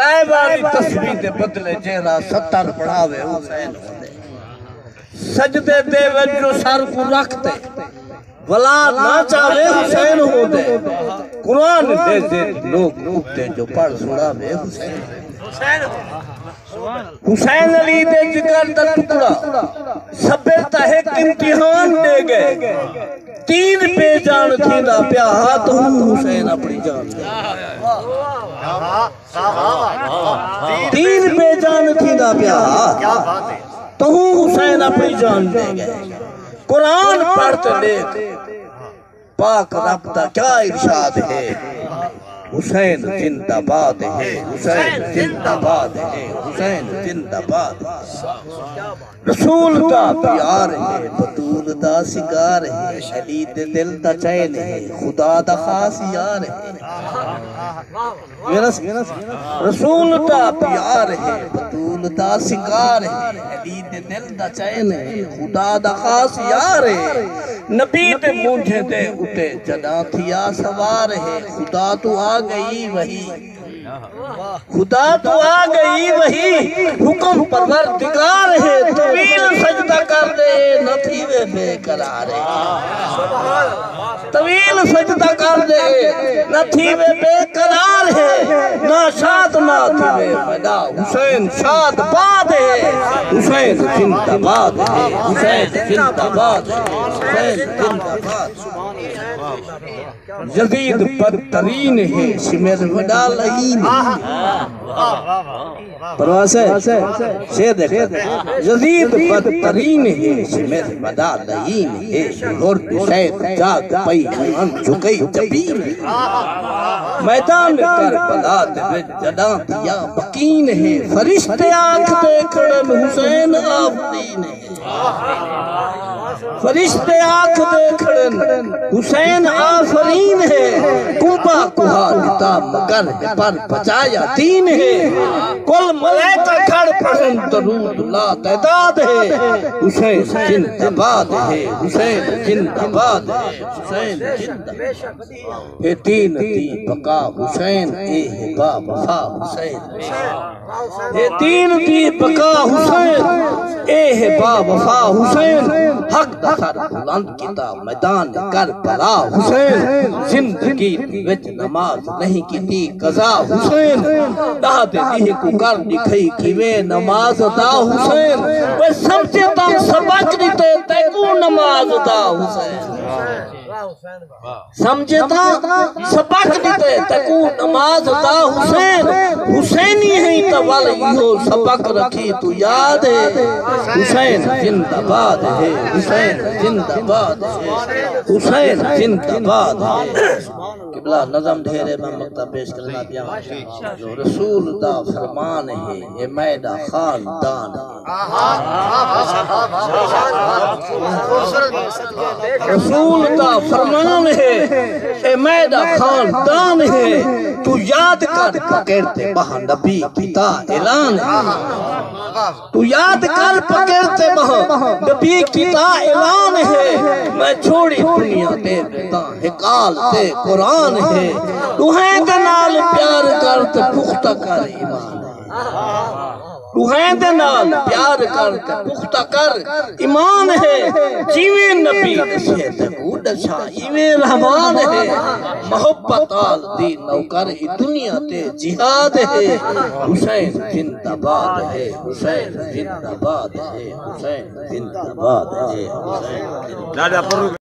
اے باری تصویر دے بدلے جہرا 70 پڑھاوے حسین ہوندے سجدے دے وجو سر کو رکھتے ولا نہ چاہے حسین ہوندے قرآن دے دے لوگ کتے جو پڑھ سناوے حسین حسین علی دے جگر دا ٹکڑا سبرتا ہے امتحان دے گئے 3 پہ جان تھی دا پیا ہاتھ حسین اپنی جان دے 3 پہ جان تھی دا پیا تو حسین اپنی جان دے گئے قرآن پڑھتے دیکھ پاک رب دا کیا ارشاد ہے حسین زندہ باد ہے حسین زندہ باد ہے حسین زندہ باد رسول دا پیار ہے بطول دا سگار ہے شدید دل دا چین ہے خدا دا خاص یار ہے رسول دا پیار ہے بطول دا سگار ہے شدید دل دا چین ہے خدا دا خاص یار ہے نبی دے مونجھے دے اٹھے جنا تھیا سوار ہے خدا تو آ گئی وہی خدا تو آ گئی وہی حکم پروردگار ہے طویل سجدہ کر دے نہ تھی وے بے قرار ہے طویل سجدہ کر دے نہ تھی وے بے قرار ہے نہ شاد نہ تھی وے مدا حسین شاد باد ہے حسین زندہ باد ہے حسین زندہ باد ہے حسین زندہ باد یزید بدترین ہے شمر وڈا لئین پرواز ہے شیر دیکھ یزید بدترین ہے شمر وڈا لئین ہے غرب شید جاگ پئی ہم جھکئی جبین میدان کربلا دے جداں دیا بکین ہے فرشتے آنکھ دیکھڑن حسین آفرین ہے فرشتے آنکھ دیکھڑن حسین آفرین ہے کنبا کہا لتا مگر پر بچایا دین ہے کل ملیکہ کھڑ پڑھن درود لا تعداد ہے حسین زندہ باد ہے حسین زندہ باد ہے حسین زندہ اے دین دی بقا حسین اے با وفا حسین اے دین دی بقا حسین اے با وفا حسین حق دخر بلند کتا میدان کربلا حسین زندگی وچ نماز نہیں کیتی قضا حسین دہتے دیہ کو کر دکھئی کیوے نماز دا حسین وہ سمجھتا سبق دیتے تیکو نماز دا حسین سمجھتا سبق دیتے تیکو نماز دا حسین حسینی ہے تول یہ سبق رکھی تو یاد ہے حسین زندہ باد ہے حسین زندہ باد ہے حسین زندہ باد ہے قبلہ نظم دھیرے میں مقتہ پیش کرنا دیا جو رسول دا فرمان ہے یہ میدہ خاندان رسول دا فرمان ہے اے میدہ خاندان ہے تو یاد کر پکڑتے بہا نبی کتا اعلان ہے تو یاد کر پکڑتے بہا نبی کتا اعلان ہے میں چھوڑی دنیا دے بیتا حقال تے قرآن ہے دوہیں دنال پیار کرتے پختہ کر ایمان ہے دوہیں دنال پیار کرتے پختہ کر ایمان ہے جیویں نبی دسے تکو دشا ایویں رحمان ہے محبت آل دی نوکر ہی دنیا تے جہاد ہے حسین زندہ باد ہے حسین زندہ باد ہے حسین زندہ باد ہے